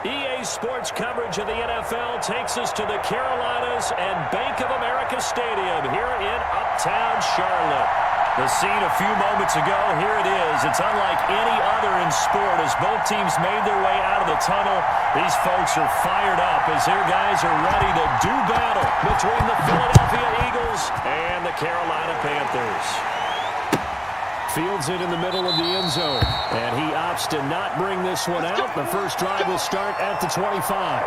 EA Sports coverage of the NFL takes us to the Carolinas and Bank of America Stadium here in Uptown Charlotte. The scene a few moments ago, here it is. It's unlike any other in sport as both teams made their way out of the tunnel. These folks are fired up as their guys are ready to do battle between the Philadelphia Eagles and the Carolina Panthers. Fields it in the middle of the end zone, and he opts to not bring this one out. The first drive will start at the 25.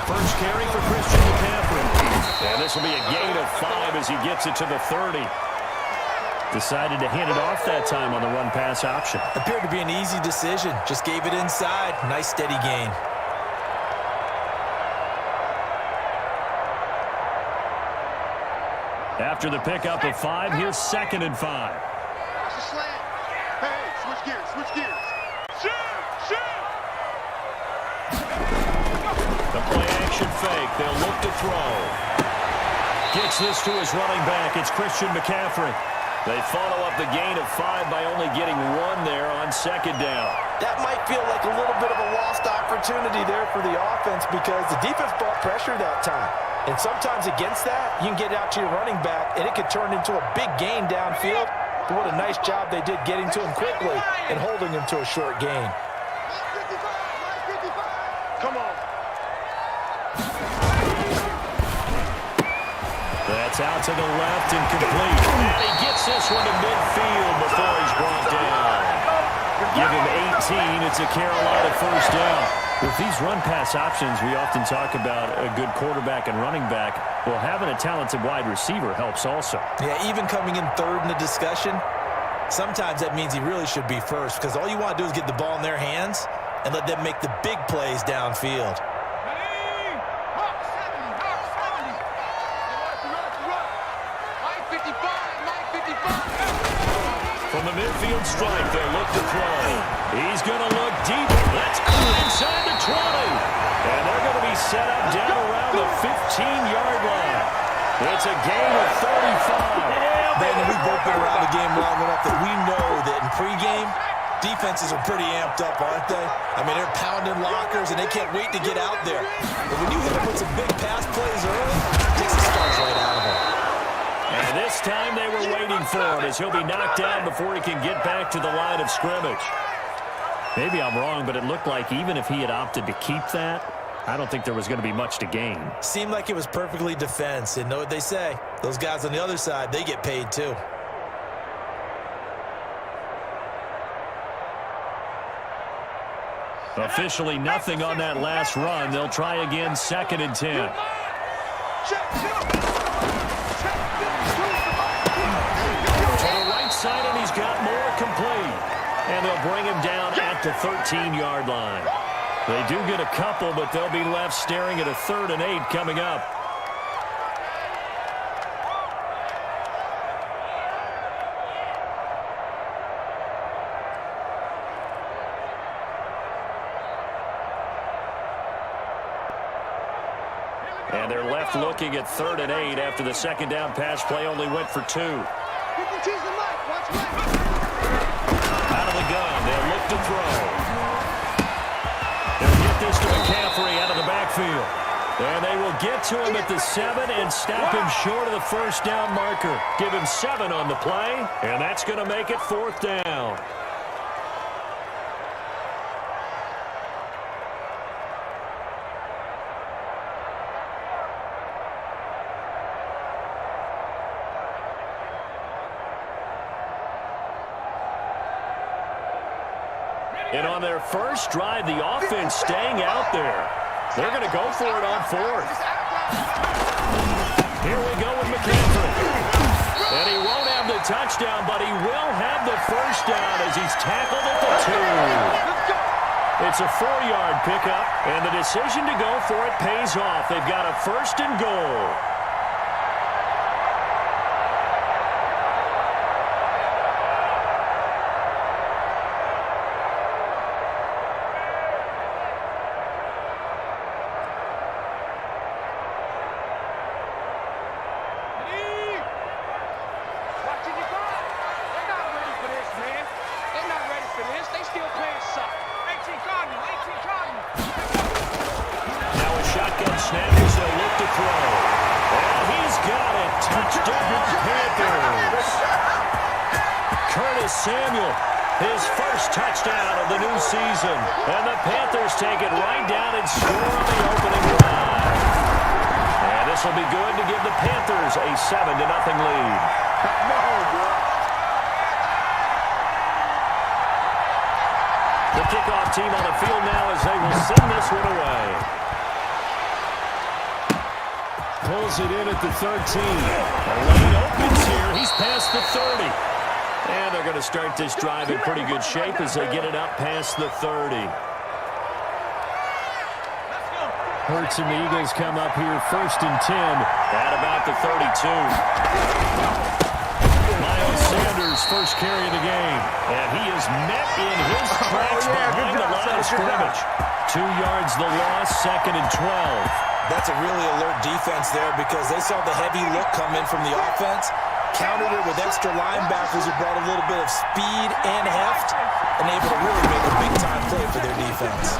First carry for Christian McCaffrey, and this will be a gain of 5 as he gets it to the 30. Decided to hand it off that time on the run-pass option. Appeared to be an easy decision. Just gave it inside. Nice steady gain. After the pickup of 5, here's 2nd and 5. Watch the slant. Hey, switch gears, switch gears. Shoot! The play-action fake. They'll look to throw. Gets this to his running back. It's Christian McCaffrey. They follow up the gain of 5 by only getting 1 there on 2nd down. That might feel like a little bit of a lost opportunity there for the offense because the defense brought pressure that time. And sometimes against that, you can get out to your running back, and it could turn into a big gain downfield. But what a nice job they did getting to him quickly and holding him to a short gain. Come on. That's out to the left and complete. And he gets this one to midfield before he's brought down. Give him 18. It's a Carolina first down. With these run-pass options, we often talk about a good quarterback and running back. Well, having a talented wide receiver helps also. Yeah, even coming in third in the discussion, sometimes that means he really should be first because all you want to do is get the ball in their hands and let them make the big plays downfield. From the midfield strike, they'll look to throw. He's going to look deep. Let's go inside the 20. And they're going to be set up down around the 15-yard line. It's a gain of 35. Man, we've both been around the game long enough that we know that in pregame, defenses are pretty amped up, aren't they? I mean, they're pounding lockers, and they can't wait to get out there. But when you hit them with some big pass plays early, it takes the stars right out of them. And this time they were waiting for him as he'll be knocked down before he can get back to the line of scrimmage. Maybe I'm wrong, but it looked like even if he had opted to keep that, I don't think there was going to be much to gain. Seemed like it was perfectly defense. And know what they say? Those guys on the other side, they get paid too. Officially nothing on that last run. They'll try again 2nd and 10. Side, and he's got more complete. And they'll bring him down at the 13-yard line. They do get a couple, but they'll be left staring at a 3rd and 8 coming up. And they're left looking at 3rd and 8 after the 2nd down pass play only went for 2. Out of the gun, they'll look to throw. They'll get this to McCaffrey out of the backfield. And they will get to him at the 7 and stop him short of the first down marker. Give him 7 on the play, and that's going to make it 4th down. And on their first drive, the offense staying out there. They're going to go for it on 4th. Here we go with McCaffrey. And he won't have the touchdown, but he will have the first down as he's tackled at the 2. It's a 4-yard pickup, and the decision to go for it pays off. They've got a 1st and goal. Snaps, they'll look to throw. And he's got it. Touchdown, Panthers. Curtis Samuel, his first touchdown of the new season. And the Panthers take it right down and score on the opening drive. And this will be good to give the Panthers a 7-0 lead. The kickoff team on the field now as they will send this one away. Pulls it in at the 13. A lane opens here. He's past the 30. And they're going to start this drive in pretty good shape as they get it up past the 30. Hurts and the Eagles come up here 1st and 10 at about the 32. Miles Sanders, first carry of the game. And he is met in his tracks behind the line of scrimmage. 2 yards the loss, 2nd and 12. That's a really alert defense there because they saw the heavy look come in from the offense, countered it with extra linebackers who brought a little bit of speed and heft, and able to really make a big-time play for their defense.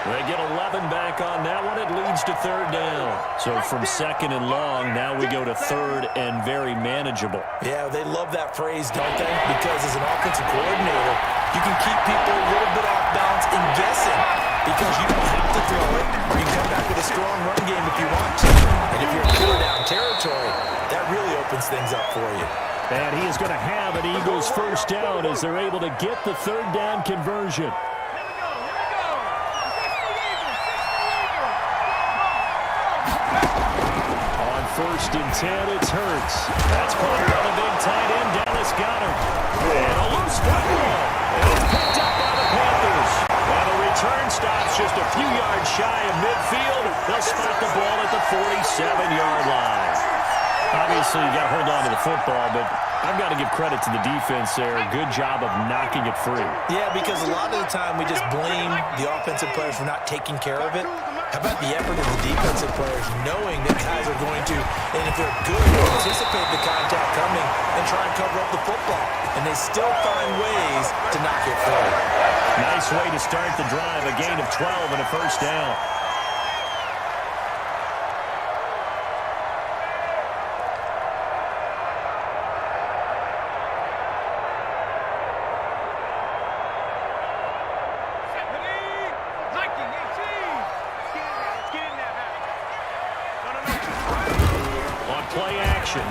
They get 11 back on that one. It leads to 3rd down. So from 2nd and long, now we go to 3rd and very manageable. Yeah, they love that phrase, don't they? Because as an offensive coordinator, you can keep people a little bit off balance and guessing because you don't have to throw it. You can come back with a strong run game if you want to. And if you're in clear down territory, that really opens things up for you. And he is going to have an Eagles first down as they're able to get the 3rd down conversion. On 1st and 10, it's Hurts. That's caught by the big tight end, Dallas Goedert. And a loose football. And it's picked up by the Panthers. And the return stops just a few yards shy of midfield. They'll spot the ball at the 47-yard line. Obviously, you got to hold on to the football, but I've got to give credit to the defense there. Good job of knocking it free. Yeah, because a lot of the time we just blame the offensive players for not taking care of it. How about the effort of the defensive players knowing that guys are going to, and if they're good, anticipate the contact coming and try and cover up the football. And they still find ways to knock it free. Nice way to start the drive. A gain of 12 and a first down.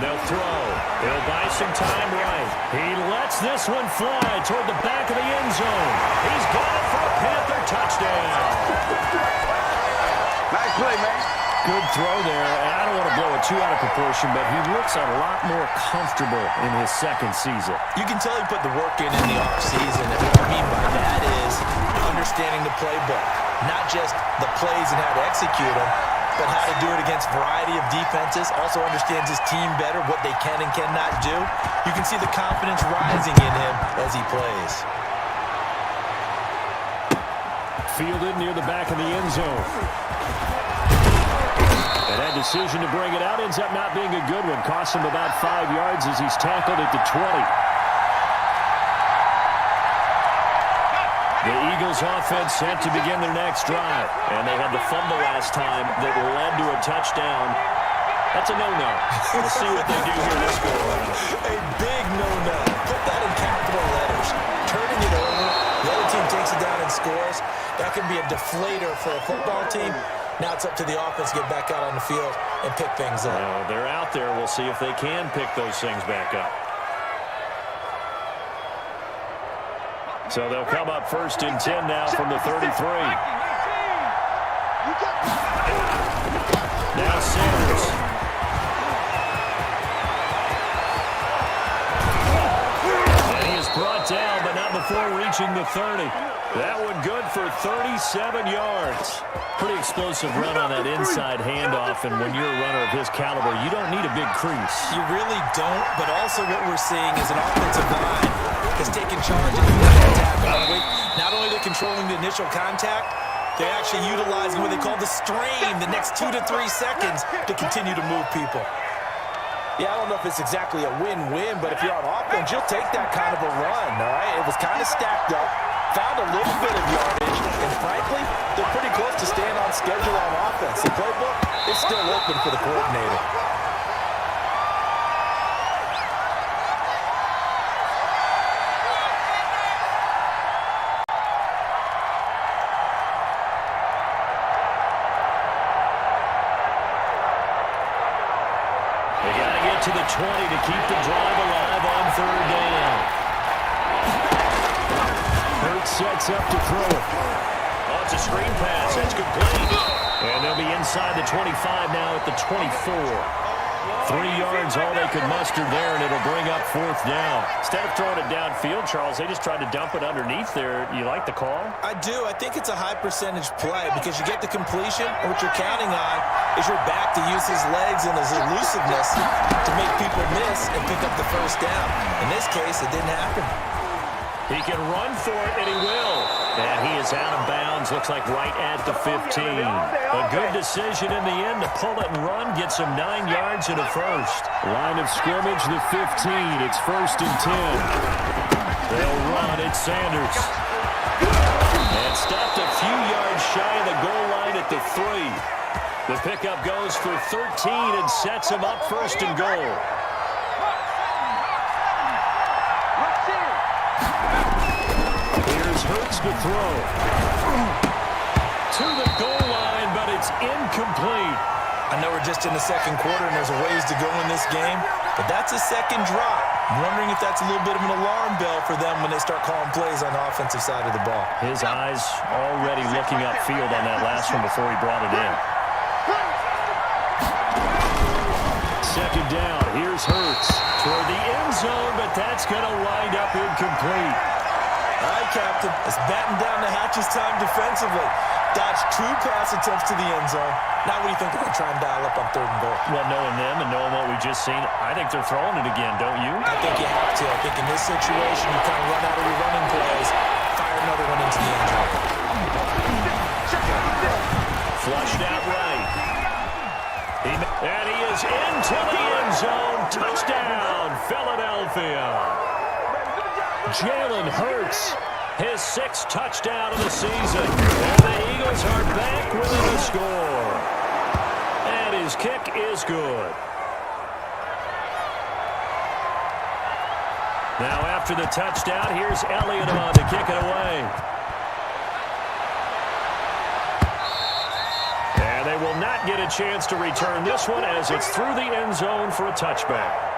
They'll throw. He'll buy some time right. He lets this one fly toward the back of the end zone. He's got it for a Panther touchdown. Nice play, man. Good throw there. And I don't want to blow it too out of proportion, but he looks a lot more comfortable in his 2nd season. You can tell he put the work in the offseason. And what I mean by that is understanding the playbook. Not just the plays and how to execute them, but how to do it against a variety of defenses. Also understands his team better, what they can and cannot do. You can see the confidence rising in him as he plays. Fielded near the back of the end zone. And that decision to bring it out ends up not being a good one. Costs him about 5 yards as he's tackled at the 20. The Eagles offense set to begin their next drive. And they had the fumble last time that led to a touchdown. That's a no-no. We'll see what they do here this go-around. A big no-no. Put that in capital letters. Turning it over, the other team takes it down and scores. That can be a deflator for a football team. Now it's up to the offense to get back out on the field and pick things up. They're out there. We'll see if they can pick those things back up. So they'll come up 1st and 10 now from the 33. Now Sanders. And he is brought down, but not before reaching the 30. That one good for 37 yards. Pretty explosive run on that inside handoff, and when you're a runner of his caliber, you don't need a big crease. You really don't, but also what we're seeing is an offensive line has taken charge of the contact early. Not only are they controlling the initial contact, they're actually utilizing what they call the strain, the next 2 to 3 seconds, to continue to move people. Yeah, I don't know if it's exactly a win-win, but if you're on offense, you'll take that kind of a run, all right? It was kind of stacked up. found a little bit of yardage, and frankly, they're pretty close to staying on schedule on offense. The playbook is still open for the coordinator. They got to get to the 20 to keep the drive alive on third down. Hurts sets up to throw it. Oh, it's a screen pass. That's complete. And they'll be inside the 25 now at the 24. 3 yards, all they could muster there, and it'll bring up fourth down. Instead of throwing it downfield, Charles, they just tried to dump it underneath there. You like the call? I do. I think it's a high-percentage play because you get the completion, and what you're counting on is your back to use his legs and his elusiveness to make people miss and pick up the first down. In this case, it didn't happen. He can run for it, and he will. And he is out of bounds, looks like right at the 15. A good decision in the end to pull it and run, gets him 9 yards and a first. Line of scrimmage, the 15. It's 1st and 10. They'll run. It's Sanders. And stopped a few yards shy of the goal line at the 3. The pickup goes for 13 and sets him up 1st and goal. Here's Hurts to throw. To the goal line, but it's incomplete. I know we're just in the second quarter and there's a ways to go in this game, but that's a second drop. I'm wondering if that's a little bit of an alarm bell for them when they start calling plays on the offensive side of the ball. His eyes already looking upfield on that last one before he brought it in. Second down, here's Hurts toward the end zone, but that's going to wind up incomplete. All right, Captain, it's batten down the hatches time defensively. Dodge 2 pass attempts to the end zone. Now what do you think they're going to try and dial up on 3rd and goal? Well, knowing them and knowing what we've just seen, I think they're throwing it again, don't you? I think you have to. I think in this situation, you kind of run out of your running plays, fire another one into the end zone. Flushed out right. And he is into the end zone. Touchdown, Philadelphia. Jalen Hurts, his 6th touchdown of the season. And the Eagles are back with a score. And his kick is good. Now after the touchdown, here's Elliott on to kick it away. And they will not get a chance to return this one as it's through the end zone for a touchback.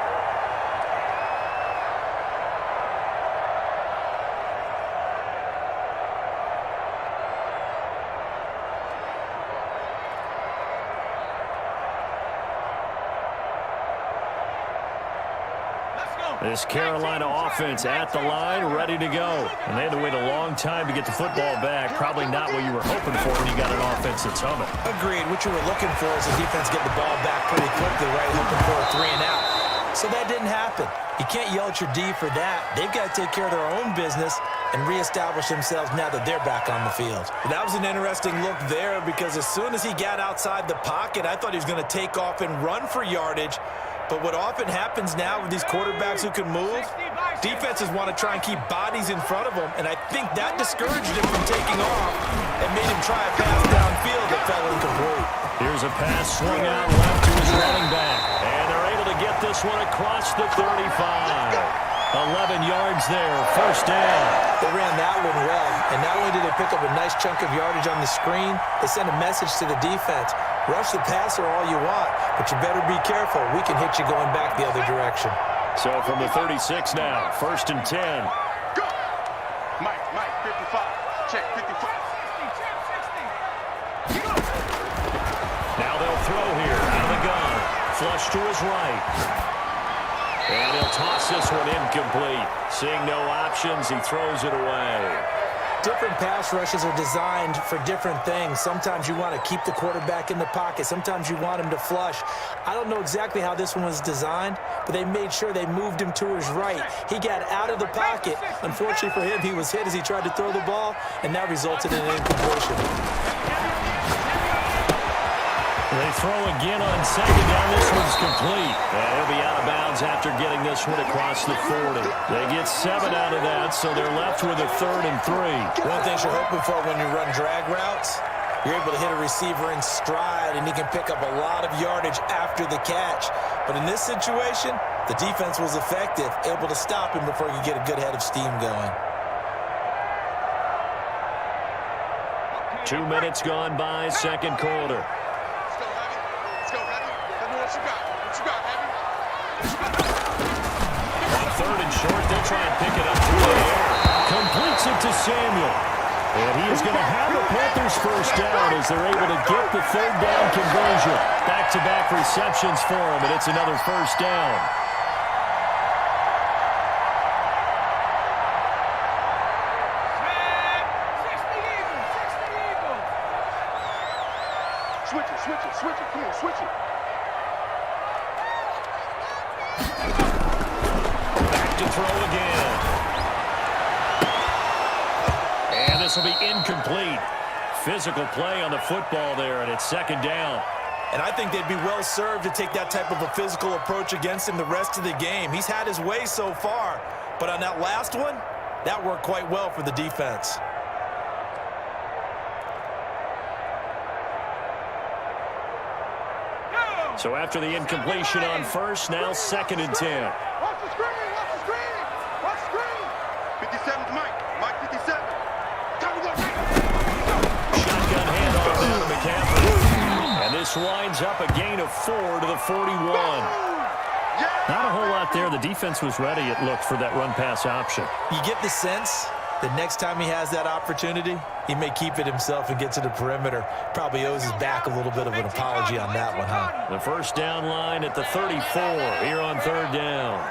This Carolina offense at the line, ready to go. And they had to wait a long time to get the football back. Probably not what you were hoping for when you got an offense that's humming. Agreed. What you were looking for is the defense get the ball back pretty quickly, right? Hoping for a 3 and out. So that didn't happen. You can't yell at your D for that. They've got to take care of their own business and reestablish themselves now that they're back on the field. That was an interesting look there because as soon as he got outside the pocket, I thought he was going to take off and run for yardage. But what often happens now with these quarterbacks who can move, defenses want to try and keep bodies in front of them, and I think that discouraged him from taking off and made him try a pass downfield that fell incomplete. Here's a pass swung out left to his running back, and they're able to get this one across the 35. 11 yards there, 1st down. They ran that one well, and not only did they pick up a nice chunk of yardage on the screen, they sent a message to the defense. Rush the passer all you want, but you better be careful. We can hit you going back the other direction. So from the 36 now, 1st and 10. Go! Mike, 55. Check, 55. Now they'll throw here out of the gun. Flush to his right. And he'll toss this one incomplete. Seeing no options, he throws it away. Different pass rushes are designed for different things. Sometimes you want to keep the quarterback in the pocket. Sometimes you want him to flush. I don't know exactly how this one was designed, but they made sure they moved him to his right. He got out of the pocket. Unfortunately for him, he was hit as he tried to throw the ball, and that resulted in an incompletion. They throw again on second down. This one's complete. And he'll be out of bounds after getting this one across the 40. They get 7 out of that, so they're left with a 3rd and 3. One thing you're hoping for when you run drag routes, you're able to hit a receiver in stride, and he can pick up a lot of yardage after the catch. But in this situation, the defense was effective, able to stop him before he could get a good head of steam going. 2 minutes gone by, second quarter. Let's go, Heavy. Let's go, Heavy. Tell me what you got. What you got, Heavy? On 3rd and short, they'll try and pick it up through the air. Completes it to Samuel. And he is going to have the Panthers first down as they're able to get the 3rd down conversion. Back-to-back receptions for him, and it's another first down. Switch it, switch it, switch it. Come on, switch it. Back to throw again. And this will be incomplete. Physical play on the football there, and it's 2nd down. And I think they'd be well served to take that type of a physical approach against him the rest of the game. He's had his way so far, but on that last one, that worked quite well for the defense. So after the incompletion on first, now 2nd and 10. Watch the screen, watch the screen. Watch the screen. 57's Mike. Mike 57. Time to go. Shotgun handoff down to McCaffrey. And this winds up a gain of 4 to the 41. Not a whole lot there. The defense was ready, it looked, for that run-pass option. You get the sense that next time he has that opportunity, he may keep it himself and get to the perimeter. Probably owes his back a little bit of an apology on that one, huh? The first down line at the 34 here on 3rd down.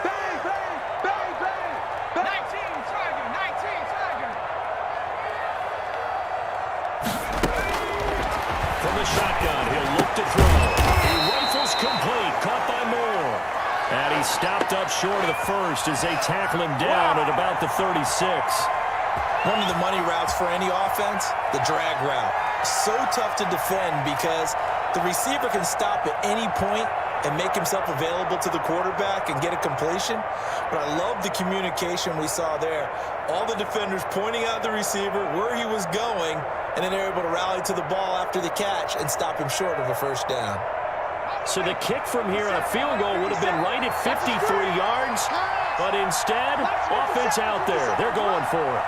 From the shotgun, he'll look to throw. He rifles complete, caught by Moore. And he's stopped up short of the first as they tackle him down at about the 36. One of the money routes for any offense, the drag route. So tough to defend because the receiver can stop at any point and make himself available to the quarterback and get a completion. But I love the communication we saw there. All the defenders pointing out the receiver, where he was going, and then they're able to rally to the ball after the catch and stop him short of a first down. So the kick from here on a field goal would have been right at 53 yards, but instead, offense out there. They're going for it.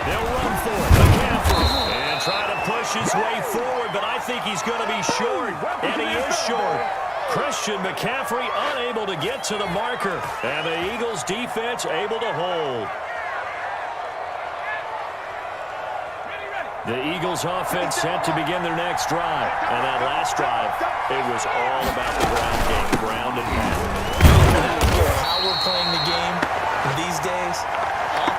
They'll run for it. McCaffrey and try to push his way forward, but I think he's going to be short, and he is short. Christian McCaffrey unable to get to the marker, and the Eagles defense able to hold. The Eagles offense set to begin their next drive. And that last drive, it was all about the ground game, ground and pound. How we're playing the game these days,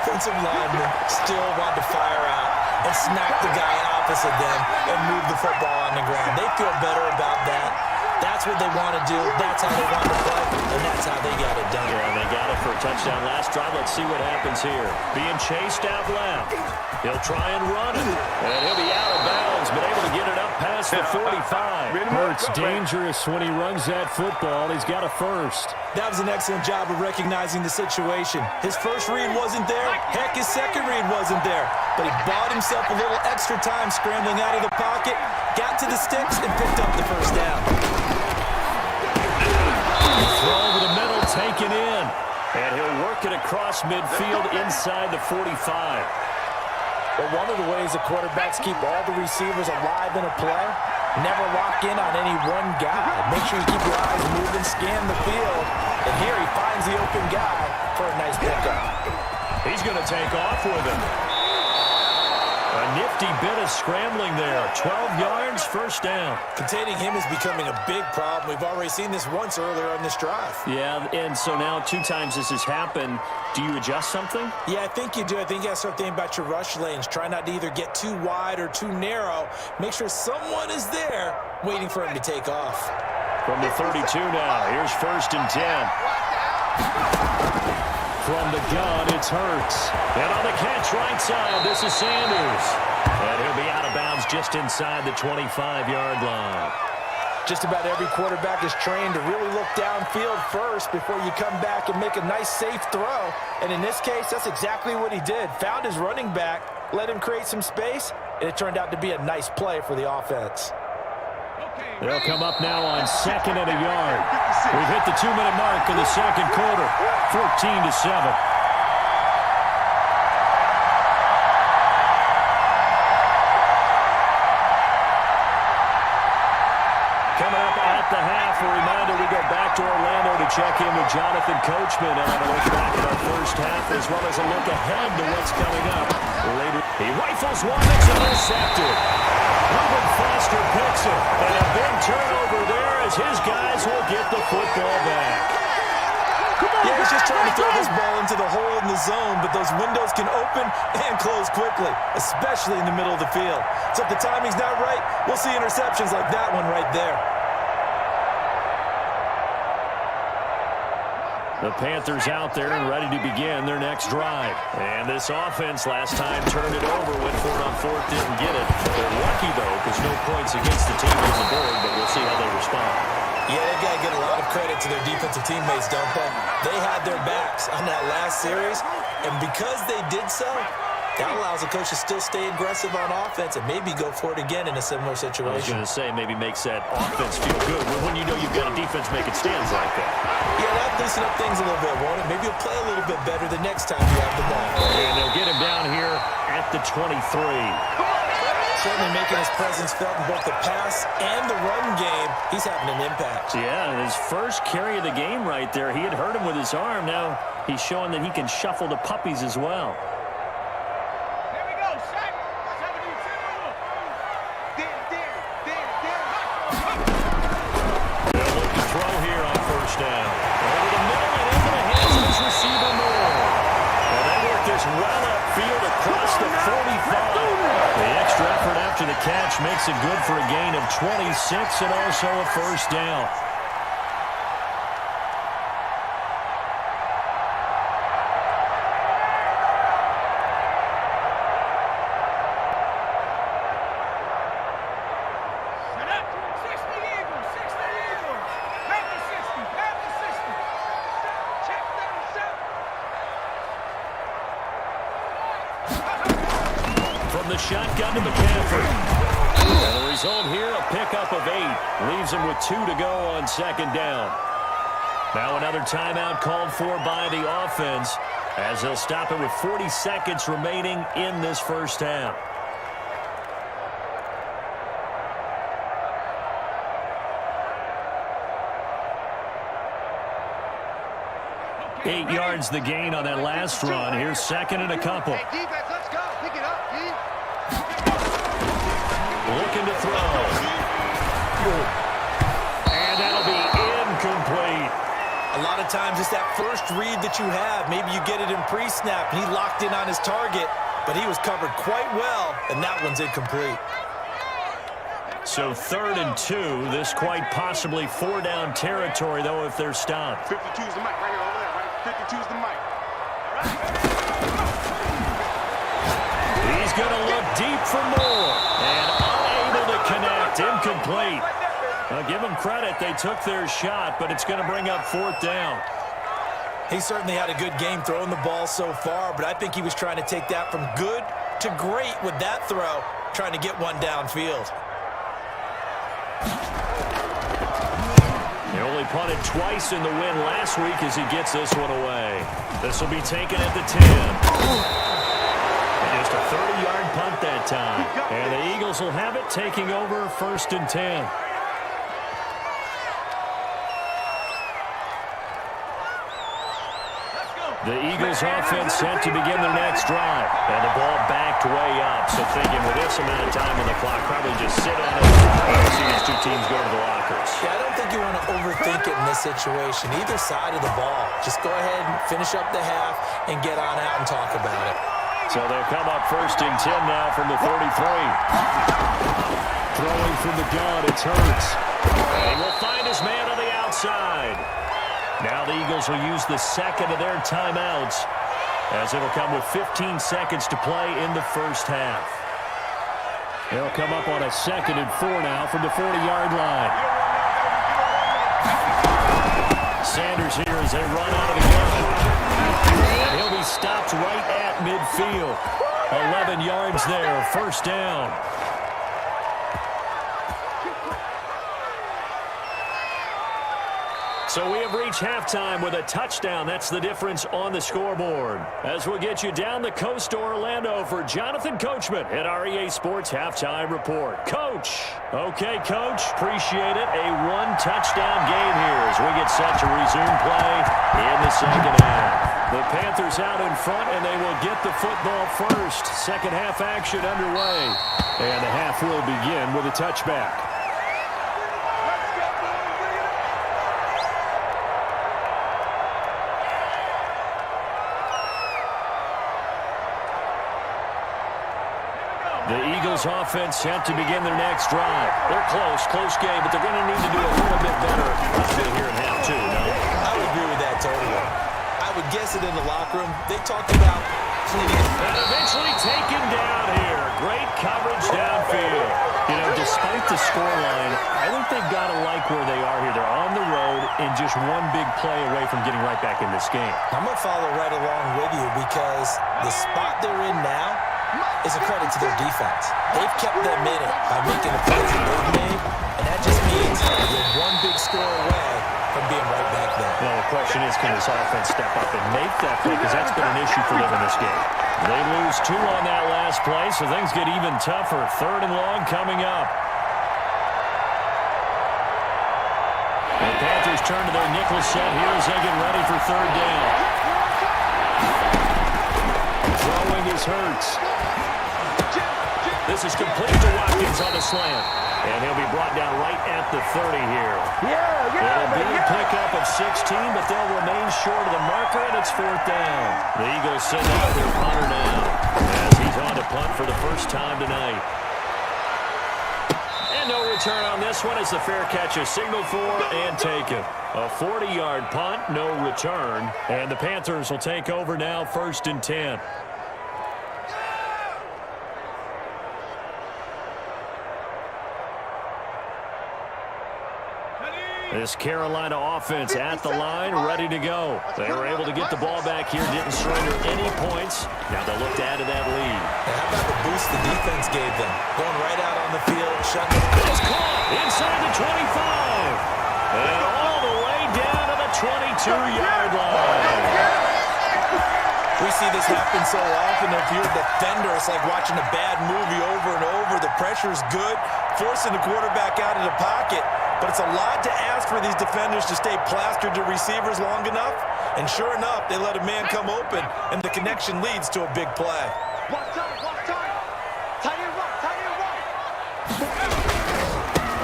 offensive linemen still want to fire out and smack the guy opposite them and move the football on the ground. They feel better about that. That's what they want to do. That's how they want to play, and that's how they got it done. Yeah, and they got it for a touchdown last drive. Let's see what happens here. Being chased out left. He'll try and run it, and he'll be out of bounds, but able to get it up past the 45. Hurts dangerous when he runs that football. He's got a first. That was an excellent job of recognizing the situation. His first read wasn't there. Heck, his second read wasn't there. But he bought himself a little extra time scrambling out of the pocket, got to the sticks, and picked up the first down. Throw over the middle, taken in. And he'll work it across midfield inside the 45. But one of the ways the quarterbacks keep all the receivers alive in a play, never lock in on any one guy. Make sure you keep your eyes moving, scan the field. And here he finds the open guy for a nice pickup. He's going to take off with him. A nifty bit of scrambling there. 12 yards, first down. Containing him is becoming a big problem. We've already seen this once earlier on this drive. Yeah, and so now 2 times this has happened. Do you adjust something? Yeah, I think you do. I think you got to start thinking about your rush lanes. Try not to either get too wide or too narrow. Make sure someone is there waiting for him to take off. From the 32 now, here's 1st and 10. from the gun, it's Hurts. And on the catch right side, this is Sanders. And he'll be out of bounds just inside the 25-yard line. Just about every quarterback is trained to really look downfield first before you come back and make a nice, safe throw. And in this case, that's exactly what he did. Found his running back, let him create some space, and it turned out to be a nice play for the offense. They'll come up now on 2nd and a yard. We've hit the 2-minute mark in the second quarter, 14-7. The half, a reminder, we go back to Orlando to check in with Jonathan Coachman and have a look back at our first half as well as a look ahead to what's coming up later. He rifles one that's intercepted. Ruben Foster picks it, and a big turnover there as his guys will get the football back. Yeah, he's just trying to throw this ball into the hole in the zone, but those windows can open and close quickly, especially in the middle of the field. So if the timing's not right, we'll see interceptions like that one right there. The Panthers out there and ready to begin their next drive. And this offense last time turned it over, went for it on 4th, didn't get it. They're lucky, though, because no points against the team on the board, but we'll see how they respond. Yeah, they've got to get a lot of credit to their defensive teammates, don't they? They had their backs on that last series, and because they did so, that allows the coach to still stay aggressive on offense and maybe go for it again in a similar situation. I was going to say, maybe makes that offense feel good when you know you've got a defense making stands like that. Yeah, that'll loosen up things a little bit, won't it? Maybe you'll play a little bit better the next time you have the ball. And they'll get him down here at the 23. Certainly making his presence felt in both the pass and the run game. He's having an impact. Yeah, and his first carry of the game right there, he had hurt him with his arm. Now he's showing that he can shuffle the puppies as well. The catch makes it good for a gain of 26 and also a first down. From the shotgun to McCaffrey. And the result here, a pickup of 8. Leaves him with 2 to go on 2nd down. Now another timeout called for by the offense as they'll stop it with 40 seconds remaining in this first half. Okay, 8 yards the gain on that last run. Here's 2nd and a couple. Hey, defense, let's go. Pick it up, D. Looking to throw. And that'll be incomplete. A lot of times it's that first read that you have. Maybe you get it in pre-snap, and he locked in on his target, but he was covered quite well, and that one's incomplete. So 3rd and 2. This quite possibly 4-down territory, though, if they're stopped. 52's the mic right here over there, right? 52's the mic. He's going to look deep for more. And unable to connect. Incomplete. Now, give them credit. They took their shot, but it's going to bring up 4th down. He certainly had a good game throwing the ball so far, but I think he was trying to take that from good to great with that throw, trying to get one downfield. He only punted twice in the win last week as he gets this one away. This will be taken at the 10. And just a 30-yard punt that time. And the Eagles will have it, taking over 1st and 10. The Eagles offense set to begin their next drive. And the ball backed way up. So thinking with this amount of time on the clock, probably just sit on it and see these two teams go to the lockers. Yeah, I don't think you want to overthink it in this situation. Either side of the ball. Just go ahead and finish up the half and get on out and talk about it. So they'll come up 1st and 10 now from the 33. Throwing from the gun, it's Hurts. And he will find his man on the outside. Now the Eagles will use the second of their timeouts, as it'll come with 15 seconds to play in the first half. They'll come up on a 2nd and 4 now from the 40-yard line. Sanders here as they run out of the gun. And he'll be stopped right at midfield. 11 yards there, first down. So we have reached halftime with a touchdown. That's the difference on the scoreboard. As we'll get you down the coast to Orlando for Jonathan Coachman at our EA Sports Halftime Report. Coach. Okay, Coach. Appreciate it. A one-touchdown game here as we get set to resume play in the second half. The Panthers out in front, and they will get the football first. Second half action underway. And the half will begin with a touchback. The Eagles offense set to begin their next drive. They're close game, but they're going to need to do a little bit better here in half two, no? I would agree with that totally. I would guess it in the locker room. They talked about cleaning. And eventually taken down here. Great coverage downfield. You know, despite the scoreline, I think they've got to like where they are here. They're on the road and just one big play away from getting right back in this game. I'm going to follow right along with you because the spot they're in now is a credit to their defense. They've kept them in it by making the plays that they've made, and that just means you're one big score away from being right back there. Well, the question is, can this offense step up and make that play? Because that's been an issue for them in this game. They lose 2 on that last play, so things get even tougher. 3rd and long coming up. The Panthers turn to their nickel set here as they get ready for 3rd down. Throwing is Hurts. This is complete to Watkins on the slant. And he'll be brought down right at the 30 here. It'll be a pickup of 16, but they'll remain short of the marker, and it's 4th down. The Eagles send out their punter now as he's on to punt for the first time tonight. And no return on this one as the fair catch is signaled for and taken. A 40-yard punt, no return. And the Panthers will take over now, 1st and 10. This Carolina offense at the line, ready to go. They were able to get the ball back here, didn't surrender any points. Now they'll look to add to that lead. And how about the boost the defense gave them? Going right out on the field, shutting it. It's caught inside the 25. And all the way down to the 22-yard line. We see this happen so often. If you're a defender, it's like watching a bad movie over and over. The pressure's good, forcing the quarterback out of the pocket. But it's a lot to ask for these defenders to stay plastered to receivers long enough. And sure enough, they let a man come open, and the connection leads to a big play.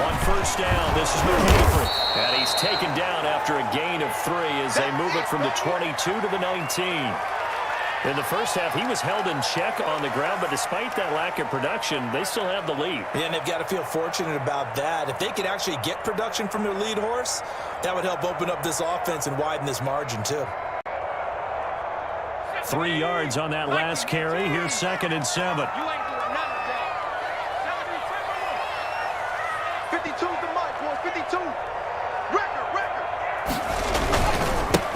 On 1st down, this is McCaffrey. And he's taken down after a gain of 3 as they move it from the 22 to the 19. In the first half, he was held in check on the ground, but despite that lack of production, they still have the lead. Yeah, and they've got to feel fortunate about that. If they could actually get production from their lead horse, that would help open up this offense and widen this margin, too. 3 yards on that last carry. Here's 2nd and 7. 52's the mic, boys. 52. Record.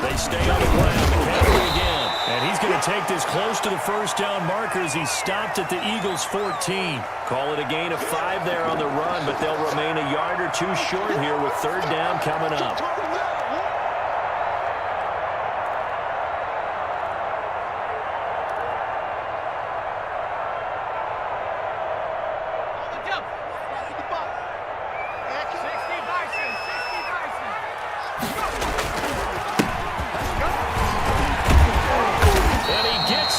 They stay on the ground. McCaffrey again. And he's going to take this close to the 1st down marker as he stopped at the Eagles' 14. Call it a gain of 5 there on the run, but they'll remain a yard or 2 short here with 3rd down coming up.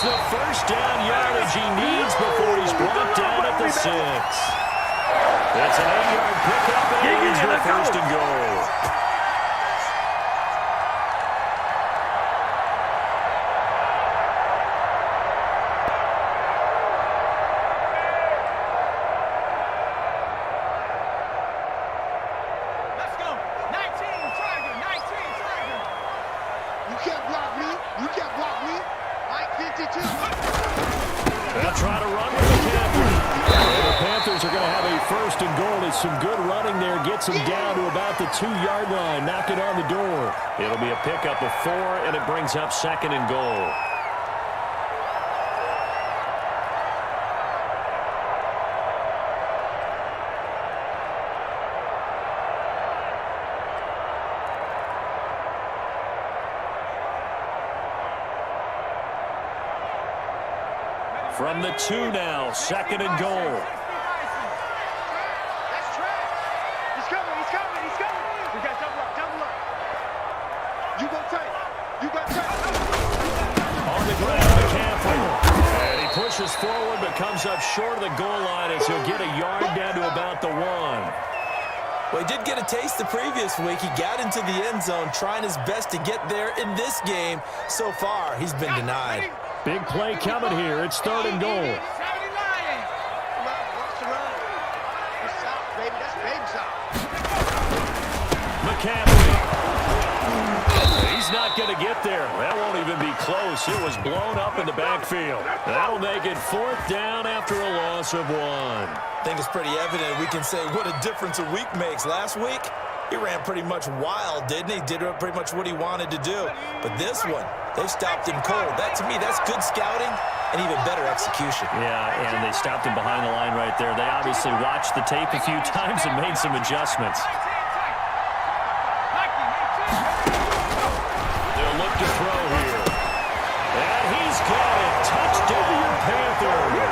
The 1st down yardage he needs before he's brought down at the 6. It's an 8-yard pickup, and it is the 1st and goal. Let's go. 19, Tiger. They'll try to run with the Panthers. And the Panthers are going to have a first and goal. It's some good running there. Gets them down to about the 2-yard line. Knock it on the door. It'll be a pickup of 4, and it brings up second and goal. From the 2 now, second and goal. That's track. He's coming. We got double up. You go tight. On the ground, McCaffrey. And he pushes forward but comes up short of the goal line as he'll get a yard down to about the 1. Well, he did get a taste the previous week. He got into the end zone trying his best to get there in this game. So far, he's been denied. Big play coming here. It's third and goal. McCaffrey. He's not going to get there. That won't even be close. It was blown up in the backfield. That'll make it 4th down after a loss of 1. I think it's pretty evident. We can say what a difference a week makes. Last week, he ran pretty much wild, didn't he? Did pretty much what he wanted to do. But this one, they've stopped him cold. That, to me, that's good scouting and even better execution. Yeah, and they stopped him behind the line right there. They obviously watched the tape a few times and made some adjustments. They'll look to throw here. And he's got it. Touchdown, Panthers.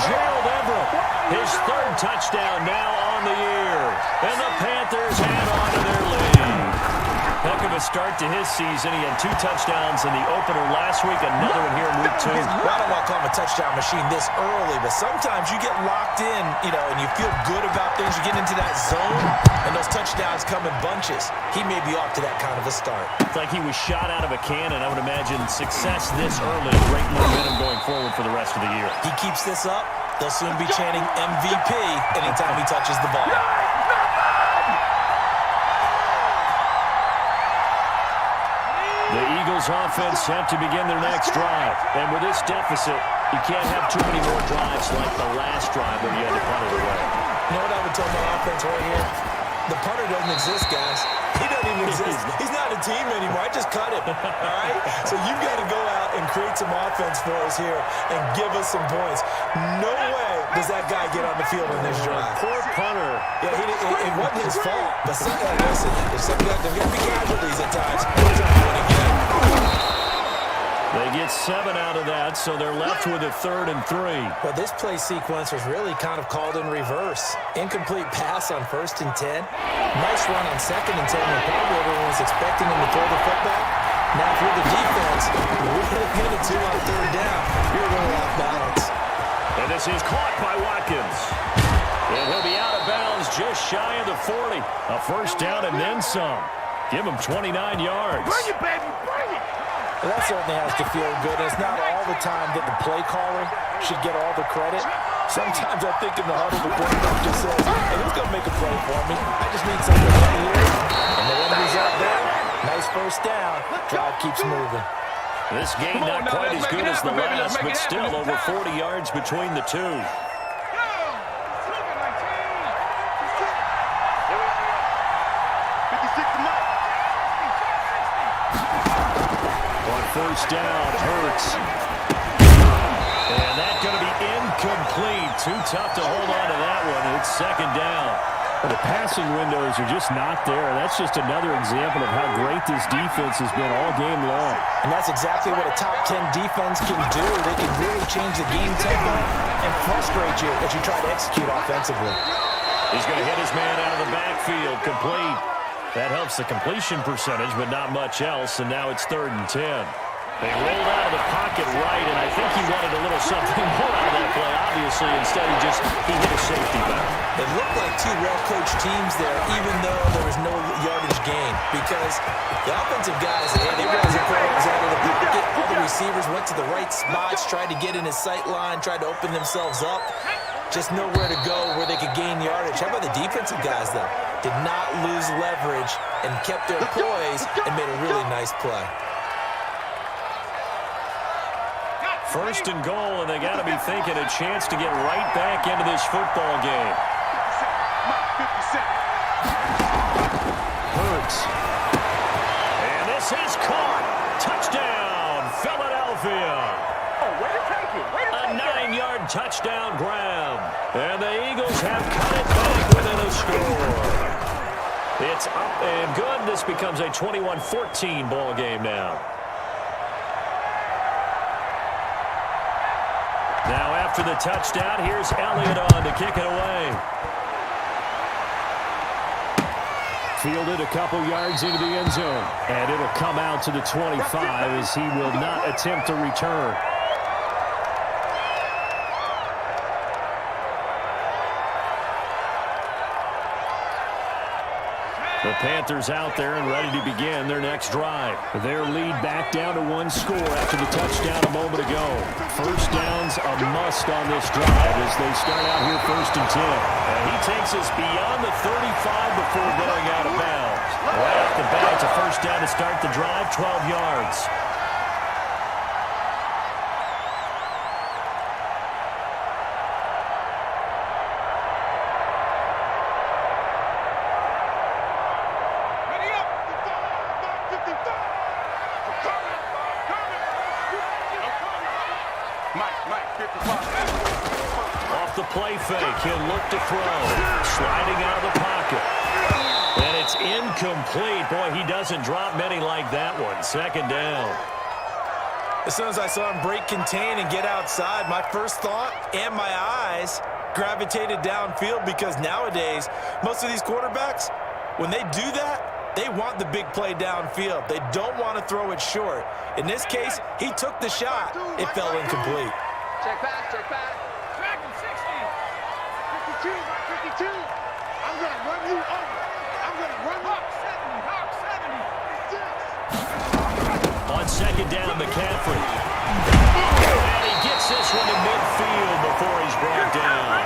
Gerald Everett, his 3rd touchdown now on the year. And the Panthers add on to their lead. Heck of a start to his season. He had 2 touchdowns in the opener last week, another one here in week 2. Well, I don't want to call him a touchdown machine this early, but sometimes you get locked in, and you feel good about things. You get into that zone, and those touchdowns come in bunches. He may be off to that kind of a start. It's like he was shot out of a cannon. I would imagine success this early, great momentum going forward for the rest of the year. He keeps this up, they'll soon be chanting MVP anytime he touches the ball. The Eagles offense set to begin their next drive. And with this deficit, you can't have too many more drives like the last drive when you had to punt it away. You know what I would tell my offense right here? The punter doesn't exist, guys. He doesn't even exist. He's not a team anymore. I just cut him, all right? So you've got to go out and create some offense for us here and give us some points. No way does that guy get on the field in this drive. Poor punter. Yeah, it wasn't his fault. But listen, there's going to be casualties at times. We're trying to do it again. They get 7 out of that, so they're left with a 3rd and 3. Well, this play sequence was really kind of called in reverse. Incomplete pass on 1st and 10. Nice run on 2nd and 10 when probably everyone was expecting him to throw the football. Now, if you're the defense, with a minute 2 on 3rd down, you're a little off balance. And this is caught by Watkins. And he'll be out of bounds just shy of the 40. A first down and then some. Give him 29 yards. Bring it, baby, bring it. Well, that certainly has to feel good. It's not all the time that the play caller should get all the credit. Sometimes I think in the huddle, the quarterback just says, hey, who's going to make a play for me? I just need something right here. And the end result there, nice first down. Drive keeps moving. This game not quite as good as the last, but still over 40 yards between the two. 56 to Mike. First down, Hurts. And that's going to be incomplete. Too tough to hold on to that one. It's 2nd down. Well, the passing windows are just not there. That's just another example of how great this defense has been all game long. And that's exactly what a top 10 defense can do. They can really change the game tempo and frustrate you as you try to execute offensively. He's going to hit his man out of the backfield, complete. That helps the completion percentage, but not much else, and now it's 3rd and 10. They rolled out of the pocket right, and I think he wanted a little something more out of that play, obviously. Instead, he hit a safety back. It looked like 2 well-coached teams there, even though there was no yardage gain, because the offensive guys, they brought their players out of the pocket. All the receivers went to the right spots, tried to get in his sight line, tried to open themselves up. Just nowhere to go where they could gain yardage. How about the defensive guys, though? Did not lose leverage and kept their poise and made a really nice play. First and goal, and they got to be thinking a chance to get right back into this football game. Hurts. And this is caught. Touchdown, Philadelphia. Oh, way to take it. Way to A take it. 9-yard touchdown grab. And the Eagles have cut it back within a score. It's up and good. This becomes a 21-14 ball game now. Now after the touchdown, here's Elliott on to kick it away. Fielded a couple yards into the end zone. And it'll come out to the 25 as he will not attempt to return. The Panthers out there and ready to begin their next drive. Their lead back down to 1 score after the touchdown a moment ago. First down's a must on this drive as they start out here 1st and 10. And he takes us beyond the 35 before going out of bounds. Right off the bat, it's a first down to start the drive, 12 yards. Off the play fake, he'll look to throw. Sliding out of the pocket. And it's incomplete. Boy, he doesn't drop many like that one. 2nd down. As soon as I saw him break contain and get outside, my first thought and my eyes gravitated downfield because nowadays, most of these quarterbacks, when they do that, they want the big play downfield. They don't want to throw it short. In this case, he took the shot. It fell incomplete. Check back, check back. Track him, 60. 52, 52. I'm going to run you over. I'm going to run you. Hawk 70. On 2nd down, McCaffrey. And he gets this one to midfield before he's brought down.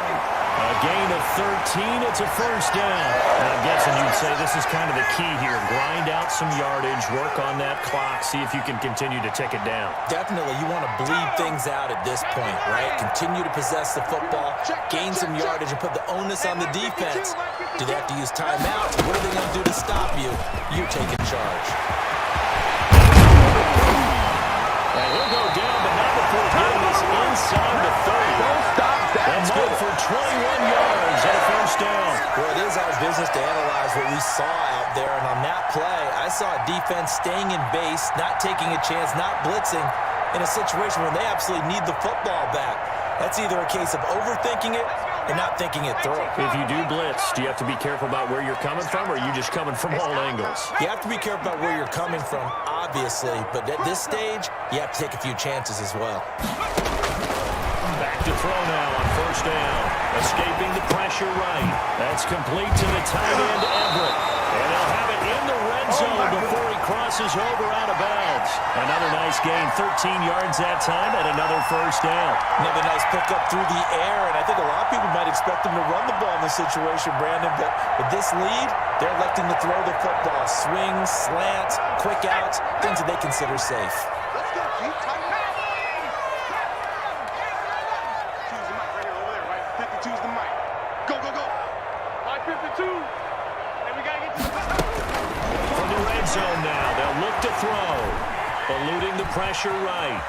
A gain of 13. It's a first down. And I'm guessing you'd say this is kind of the key here. Grind out some yardage, work on that clock, see if you can continue to tick it down. Definitely, you want to bleed things out at this point, right? Continue to possess the football, gain some yardage, and put the onus on the defense. Do they have to use timeouts? What are they going to do to stop you? You're taking charge. And he'll go down, but not before getting this inside the 30. Don't stop that. That's good for 21 yards and a first down. Well, it is our business to analyze what we saw out there, and on that play, I saw a defense staying in base, not taking a chance, not blitzing, in a situation where they absolutely need the football back. That's either a case of overthinking it or not thinking it through. If you do blitz, do you have to be careful about where you're coming from, or are you just coming from all angles? You have to be careful about where you're coming from, obviously, but at this stage, you have to take a few chances as well. Back to throw now on 1st down. Escaping the pressure right. That's complete to the tight end, Everett. And he'll have it in the red zone before he crosses over out of bounds. Another nice gain, 13 yards that time, and another first down. Another nice pickup through the air, and I think a lot of people might expect him to run the ball in this situation, Brandon, but with this lead, they're electing to throw the football. Swings, slants, quick outs, things that they consider safe. Let's go, G. Tight pass. Choose the mic right here, over there, right? 52's the mic. Go, go, go. 552. And we got to get to the From the red zone now, they'll look to throw. Eluding the pressure right.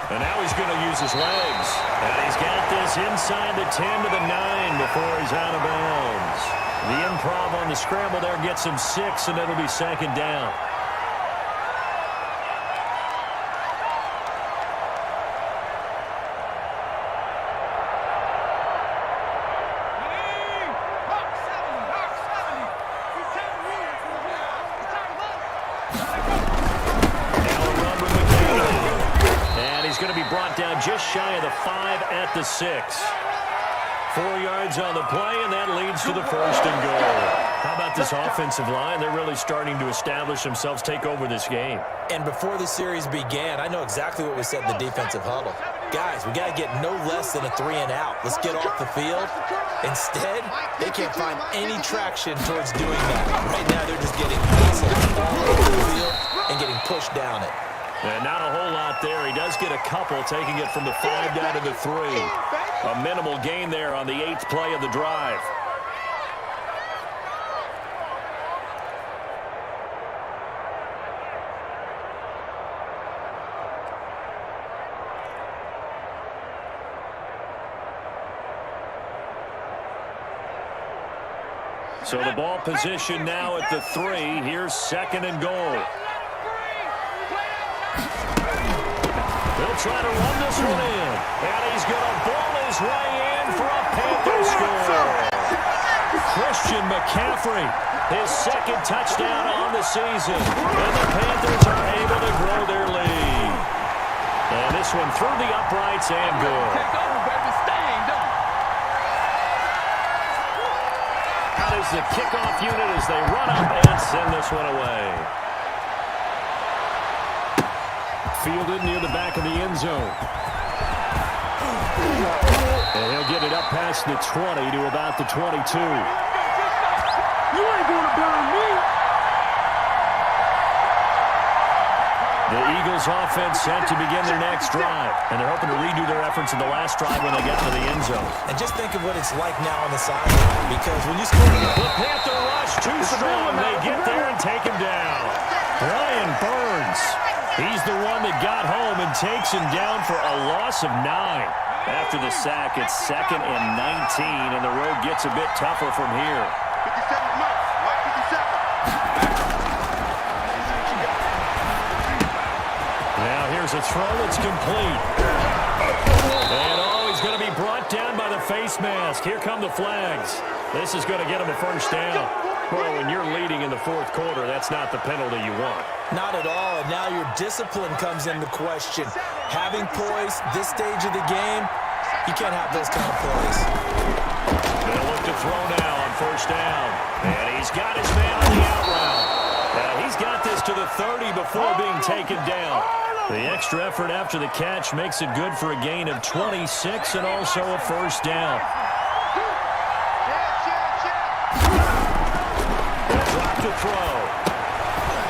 And now he's going to use his legs. And he's got this inside the 10 to the 9 before he's out of bounds. The improv on the scramble there gets him 6, and it'll be 2nd down. Going to be brought down just shy of the 5 at the 6. 4 yards on the play, and that leads to the 1st and goal. How about this offensive line? They're really starting to establish themselves, take over this game. And before the series began, I know exactly what we said in the defensive huddle. Guys, we got to get no less than a 3 and out. Let's get off the field. Instead, they can't find any traction towards doing that. Right now, they're just getting hustled all over the field and getting pushed down it. And not a whole lot there. He does get a couple, taking it from the 5 down to the 3. A minimal gain there on the 8th play of the drive. So the ball position now at the 3. Here's 2nd and goal. He'll try to run this one in. And he's going to ball his way in for a Panther score. Christian McCaffrey, his 2nd touchdown on the season. And the Panthers are able to grow their lead. And this one through the uprights and good. Out is the kickoff unit as they run up and send this one away. Fielded near the back of the end zone. And he'll get it up past the 20 to about the 22. You ain't gonna burn me. The Eagles offense set to begin their next drive. And they're hoping to redo their efforts in the last drive when they got to the end zone. And just think of what it's like now on the sideline, because when you score... The Panther rush too strong. They get there and take him down. Brian Burns. He's the one that got home and takes him down for a loss of 9. After the sack, it's 2nd and 19, and the road gets a bit tougher from here. 57 Mike 57. Now here's a throw that's complete. And he's going to be brought down by the face mask. Here come the flags. This is going to get him a first down. Well, when you're leading in the 4th quarter, that's not the penalty you want. Not at all, and now your discipline comes into question. Having poise this stage of the game, you can't have those kind of plays. They'll look to throw now on first down. And he's got his man on the out route. Now he's got this to the 30 before being taken down. The extra effort after the catch makes it good for a gain of 26 and also a first down. To throw.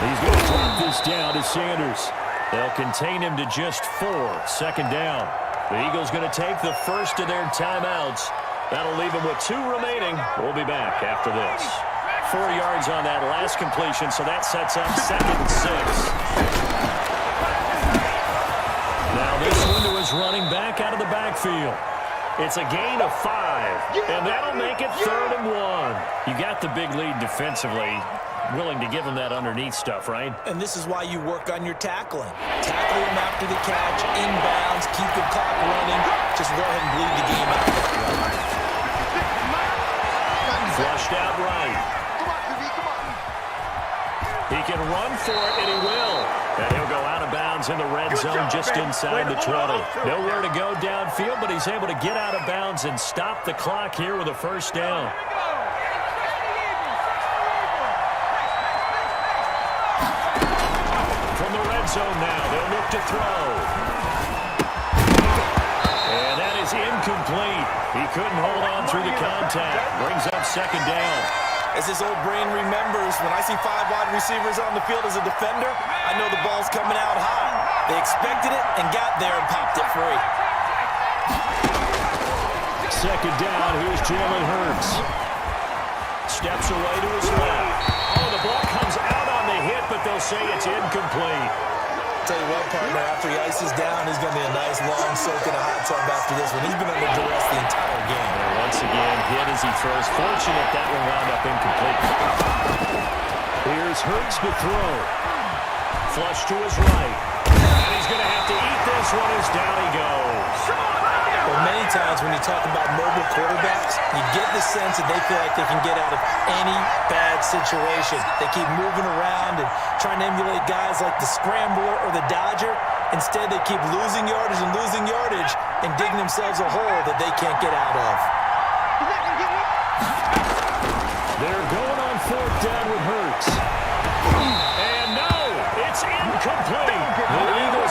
He's going to drop this down to Sanders. They'll contain him to just 4. 2nd down. The Eagles going to take the first of their timeouts. That'll leave them with 2 remaining. We'll be back after this. 4 yards on that last completion, so that sets up 2nd and 6. Now this window is running back out of the backfield. It's a gain of 5, and that'll make it 3rd and 1. You got the big lead defensively. Willing to give him that underneath stuff, right? And this is why you work on your tackling. Tackle him after the catch, inbounds, keep the clock running. Just go ahead and bleed the game out. Flushed out right. He can run for it, and he will. And he'll go out of bounds in the red zone just inside the 20. Nowhere to go downfield, but he's able to get out of bounds and stop the clock here with a first down. From the red zone now, they'll look to throw. And that is incomplete. He couldn't hold on through the contact. Brings up 2nd down. As this old brain remembers, when I see 5 wide receivers on the field as a defender, I know the ball's coming out high. They expected it and got there and popped it free. 2nd down, here's Jalen Hurts. Steps away to his left. Oh, the ball comes out on the hit, but they'll say it's incomplete. Tell you what, partner, after he ices down, he's going to be a nice long soak in a hot tub after this one. He's been under duress the entire game. And once again, hit as he throws. Fortunate that one wound up incomplete. Here's Hurts to throw. Flush to his right. And he's going to have to eat this one as down he goes. Well, many times when you talk about mobile quarterbacks, you get the sense that they feel like they can get out of any bad situation. They keep moving around and trying to emulate guys like the scrambler or the dodger. Instead, they keep losing yardage and digging themselves a hole that they can't get out of. They're going on 4th down with Hurts. And no, it's incomplete. The Eagles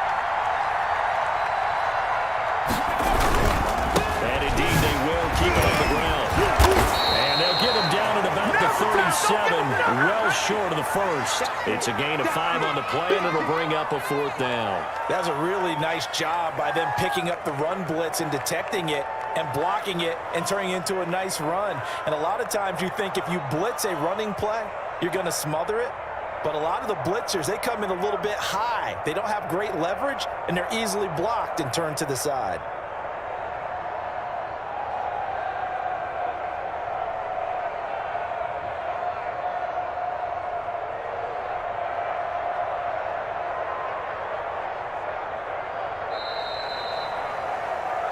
keep it on the ground. And they'll get him down at about the 37, well short of the first. It's a gain of 5 on the play, and it'll bring up a 4th down. That was a really nice job by them picking up the run blitz and detecting it and blocking it and turning it into a nice run. And a lot of times you think if you blitz a running play, you're going to smother it. But a lot of the blitzers, they come in a little bit high. They don't have great leverage, and they're easily blocked and turned to the side.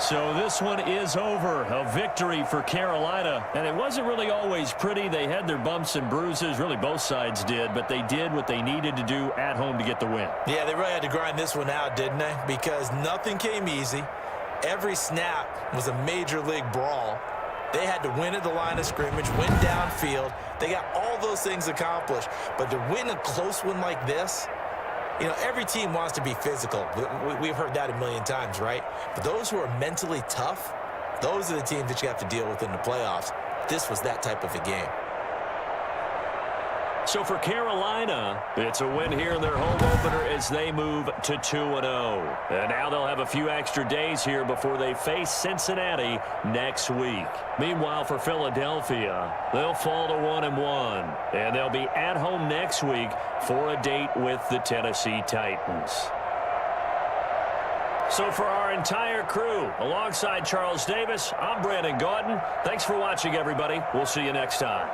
So this one is over. A victory for Carolina. And it wasn't really always pretty. They had their bumps and bruises. Really, both sides did. But they did what they needed to do at home to get the win. Yeah, they really had to grind this one out, didn't they? Because nothing came easy. Every snap was a major league brawl. They had to win at the line of scrimmage, win downfield. They got all those things accomplished. But to win a close one like this, you know, every team wants to be physical. We've heard that a million times, right? But those who are mentally tough, those are the teams that you have to deal with in the playoffs. This was that type of a game. So for Carolina, it's a win here in their home opener as they move to 2-0. And now they'll have a few extra days here before they face Cincinnati next week. Meanwhile, for Philadelphia, they'll fall to 1-1. And they'll be at home next week for a date with the Tennessee Titans. So for our entire crew, alongside Charles Davis, I'm Brandon Gaudin. Thanks for watching, everybody. We'll see you next time.